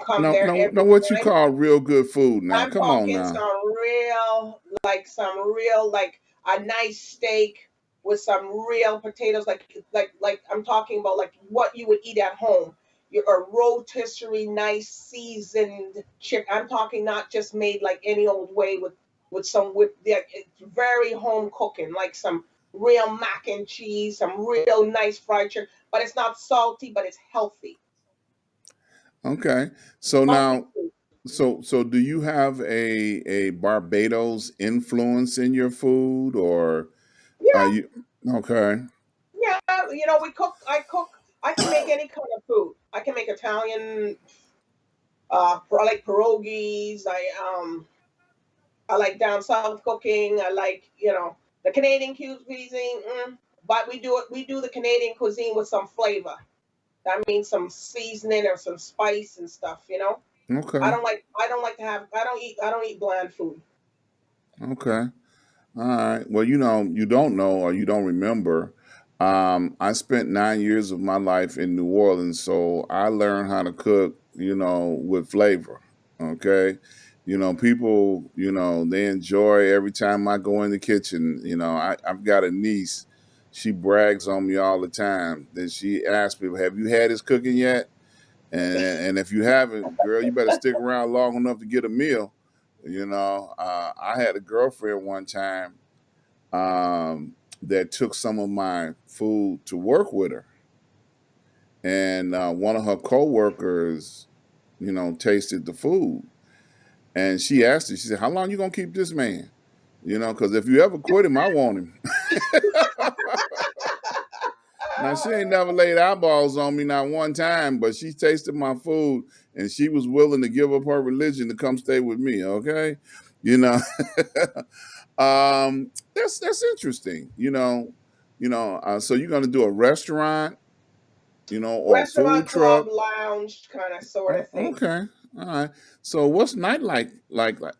come No, there no, no. every What you time. call real good food? Now, I'm come on talking now. some real, like a nice steak with some real potatoes, like I'm talking about like what you would eat at home. Your a rotisserie, nice seasoned chicken. I'm talking not just made like any old way with it's very home cooking, like some real mac and cheese, some real nice fried chicken, but it's not salty, but it's healthy. Okay. So Healthy now, food. so do you have a Barbados influence in your food, or are Yeah, you okay? yeah, we cook. I can make any kind of food. I can make Italian. I like pierogies. I like down south cooking. I like the Canadian cuisine. But We do the Canadian cuisine with some flavor. That means some seasoning or some spice and stuff. Okay. I don't like to have. I don't eat bland food. Okay. All right. Well, you don't know or you don't remember. I spent 9 years of my life in New Orleans, so I learned how to cook, with flavor. Okay. People, they enjoy every time I go in the kitchen. I've got a niece. She brags on me all the time. That she asks me, "Have you had his cooking yet?" And if you haven't, girl, you better stick around long enough to get a meal. I had a girlfriend one time that took some of my food to work with her, and one of her coworkers, tasted the food, and she asked her. She said, "How long you gonna keep this man? Because if you ever quit him, I want him." Now she ain't never laid eyeballs on me not one time, but she tasted my food and she was willing to give up her religion to come stay with me. Okay, you know, that's interesting. So you're gonna do a restaurant, or a Restaurant, food club, truck. lounge, kind of sort of thing. Okay, all right. So what's night like?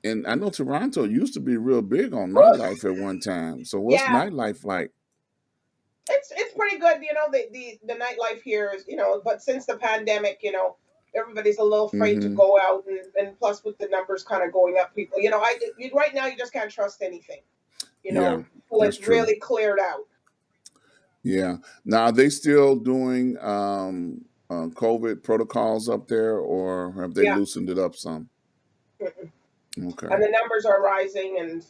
And I know Toronto used to be real big on nightlife at one time. So what's Yeah, nightlife like? it's pretty good. The nightlife here is, but since the pandemic, everybody's a little afraid to Mm-hmm. go out, and plus with the numbers kind of going up, people, right now you just can't trust anything, Yeah, until that's it's true. really cleared out. Yeah. Now, are they still doing COVID protocols up there, or have they Yeah. loosened it up some? Mm-mm. Okay. And the numbers are rising, and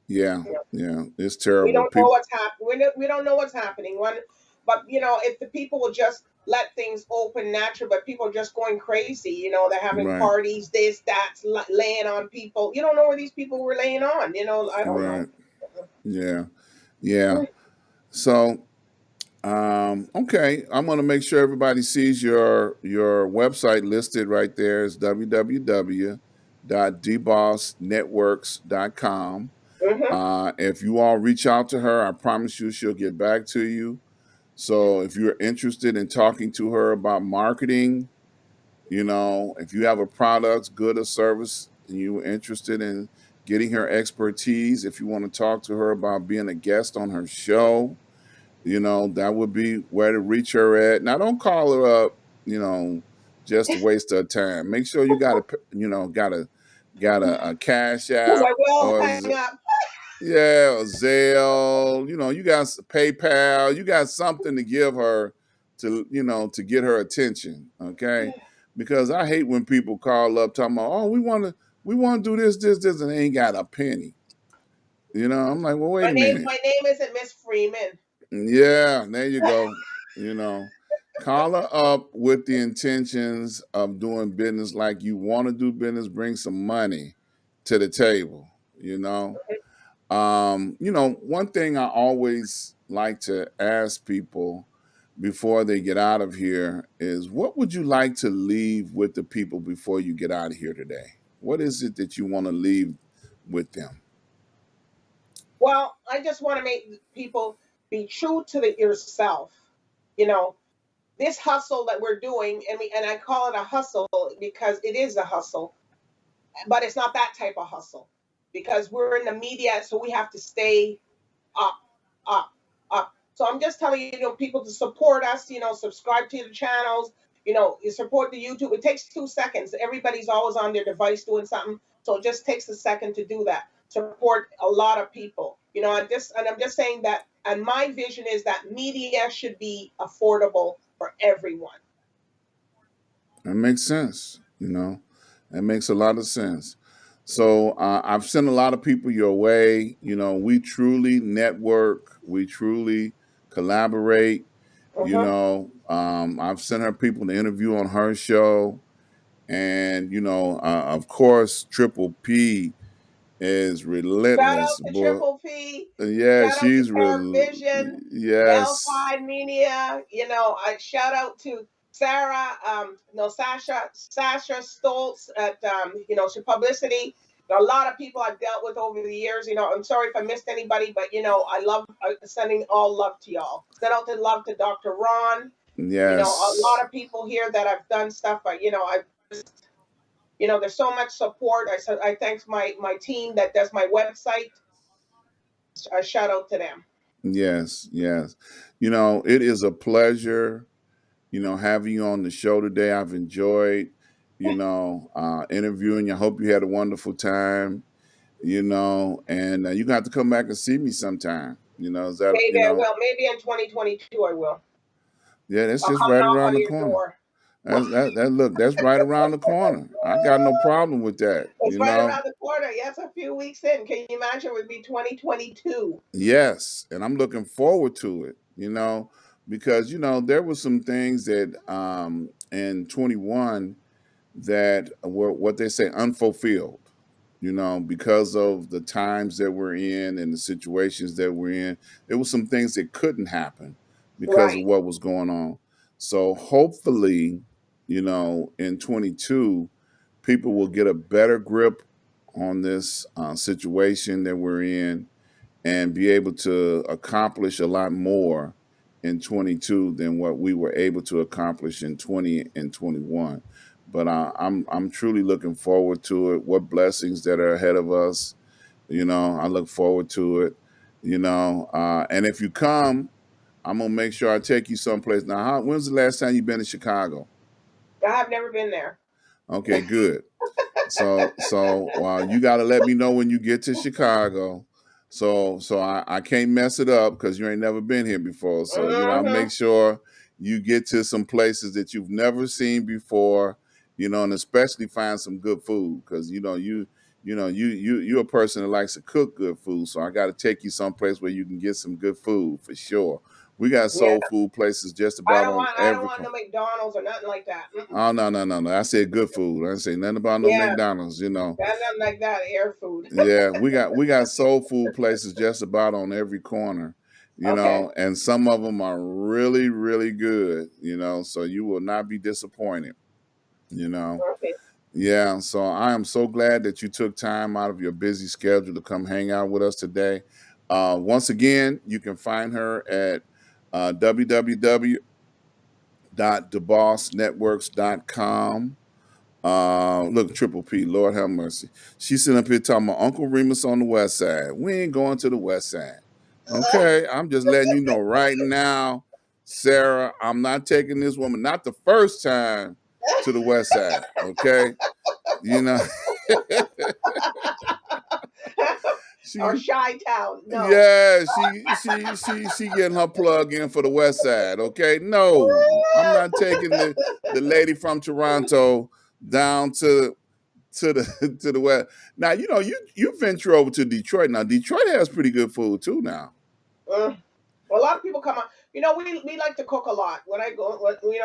Yeah. you know, Yeah. It's we terrible. don't know People. what's happening. We don't know what's happening. But if the people will just let things open naturally, but people are just going crazy. They're having Right. parties, this, that's, laying on people. You don't know where these people were laying on. I don't know. Right. Yeah. Yeah. So, okay, I'm going to make sure everybody sees your website listed right there. It's www.dbossnetworks.com. Hmm. If you all reach out to her, I promise you she'll get back to you. So if you're interested in talking to her about marketing, if you have a product, good or service, and you're interested in getting her expertise, if you want to talk to her about being a guest on her show, that would be where to reach her at. Now, don't call her up, you know, just to waste her time. Make sure you got a cash Because I app, will or hang up. yeah, or Zelle. You got PayPal. You got something to give her to get her attention. Okay, because I hate when people call up talking about, oh, we want to do this, and they ain't got a penny. I'm like, well, wait a minute. My name isn't Miss Freeman. Yeah, there you go. You know, Call her up with the intentions of doing business like you want to do business, bring some money to the table, you know. One thing I always like to ask people before they get out of here is, what would you like to leave with the people before you get out of here today? What is it that you want to leave with them? Well, I just want to make people be true to yourself. You know, this hustle that we're doing, and I call it a hustle because it is a hustle, but it's not that type of hustle. because we're in the media, so we have to stay up, up, up. So I'm just telling you, people to support us, subscribe to the channels, you support the YouTube. It takes 2 seconds. Everybody's always on their device doing something. So it just takes a second to do that. Support a lot of people. I'm just saying that, and my vision is that media should be affordable for everyone. That makes sense. That makes a lot of sense. So I've sent a lot of people your way. We truly network. We truly collaborate. I've sent her people to interview on her show. And, of course, Triple P is Shout out relentless. to Boy, Triple P. yeah, Shout out to she's Carib Vision, yes, L5 Media. I shout out to Sarah, no, Sasha Stoltz at, she publicity. A lot of people I've dealt with over the years. I'm sorry if I missed anybody, but I love sending all love to y'all. Send out the love to Dr. Ron. A yes, lot of people here that I've done stuff, but there's so much support. I thank my team that does my website. A shout out to them. yes, yes. It is a pleasure, having you on the show today. I've enjoyed, interviewing you. I hope you had a wonderful time, and you're gonna have to come back and see me sometime. Is that, Maybe I will. Maybe in 2022 I will. yeah, that's I'll just come right knock around on the your corner. door. That's right around the corner. I got no problem with that, It's right around the corner. Yes, a few weeks in. Can you imagine? It would be 2022. Yes, and I'm looking forward to it, because there were some things that in 21 that were what they say unfulfilled, because of the times that we're in and the situations that we're in. There were some things that couldn't happen because of Right. what was going on. So hopefully, in 22, people will get a better grip on this situation that we're in and be able to accomplish a lot more in 22 than what we were able to accomplish in 20 and 21. But I'm truly looking forward to it. What blessings that are ahead of us. I look forward to it. And if you come, I'm gonna make sure I take you someplace. Now, when's the last time you've been to Chicago? I have never been there. Okay, good. So you got to let me know when you get to Chicago. So I can't mess it up because you ain't never been here before. So I'll Mm-hmm. make sure you get to some places that you've never seen before. And especially find some good food because you're a person that likes to cook good food. So I got to take you someplace where you can get some good food for sure. We got Yeah. soul food places just I about don't on want. I don't every want no corner. McDonald's or nothing like that. Oh no! I said good food. I didn't say nothing about no Yeah, McDonald's. nothing like that. Air food. Yeah, we got soul food places just about on every corner, Okay. and some of them are really really good. So you will not be disappointed. You know, Okay. yeah. So I am so glad that you took time out of your busy schedule to come hang out with us today. Once again, you can find her at www.debossnetworks.com. Look, Triple P, Lord have mercy. She's sitting up here talking about Uncle Remus on the west side. We ain't going to the west side. Okay, I'm just letting you know right now, Sarah, I'm not taking this woman, not the first time, to the west side. Okay, you know. Or she Shy Town. No. Yeah, she getting her plug in for the West Side. Okay, no, I'm not taking the lady from Toronto down to the to the west. Now you venture over to Detroit. Now Detroit has pretty good food too. Now, Well, a lot of people come on. We like to cook a lot. When I go,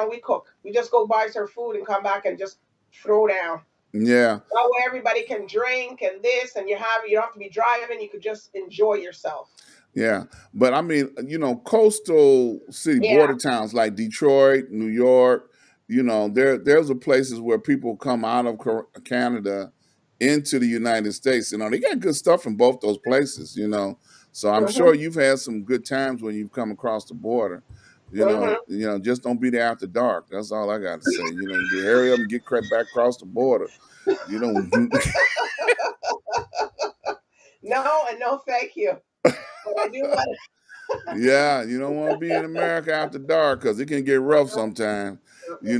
we cook. We just go buy some food and come back and just throw down. yeah, That way everybody can drink and this, and you don't have to be driving. You could just enjoy yourself. yeah, but I mean, coastal city Yeah. border towns like Detroit, New York, there's a places where people come out of Canada into the United States. They got good stuff from both those places. So I'm Hmm. sure you've had some good times when you've come across the border. Hmm. Just don't be there after dark. That's all I got to say. You hurry up and get back across the border. You don't. No, and no, thank you. But I do want. Yeah, you don't want to be in America after dark because it can get rough sometimes. Okay.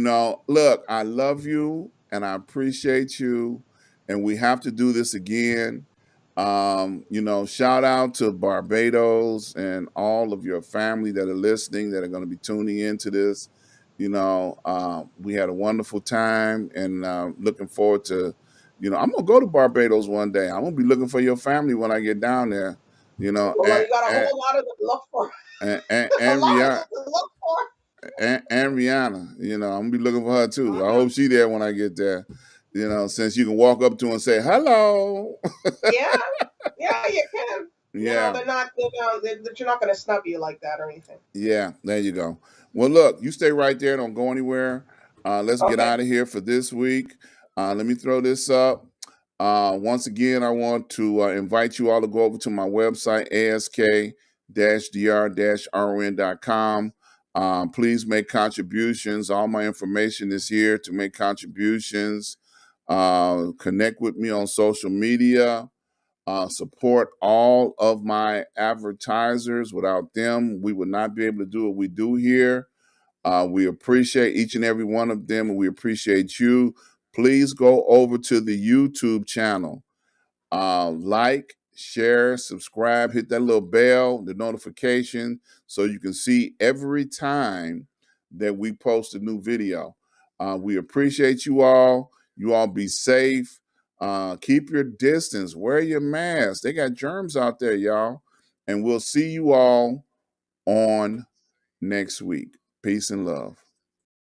Look, I love you and I appreciate you, and we have to do this again. Shout out to Barbados and all of your family that are listening, that are going to be tuning into this. We had a wonderful time, and looking forward to, I'm gonna go to Barbados one day. I'm gonna be looking for your family when I get down there. You know, Well, and you got a and whole lot of them to look for. and and, A and, lot of Rihanna, them to look for. and Rihanna. I'm gonna be looking for her too. I Mhm. hope she there when I get there. Since you can walk up to her and say hello. Yeah, yeah, you can. Yeah, They're not. That you're not going to snub you like that or anything. yeah. There you go. Well, look, you stay right there. Don't go anywhere. Let's get Okay. out of here for this week. Let me throw this up. Once again, I want to invite you all to go over to my website, ask-dr-ron.com. Please make contributions. All my information is here to make contributions. Connect with me on social media. Support all of my advertisers. Without them, we would not be able to do what we do here. We appreciate each and every one of them, and we appreciate you. Please go over to the YouTube channel. Like, share, subscribe, hit that little bell, the notification, so you can see every time that we post a new video. We appreciate you all. You all be safe. Keep your distance. Wear your mask. They got germs out there, y'all. And we'll see you all on next week. Peace and love.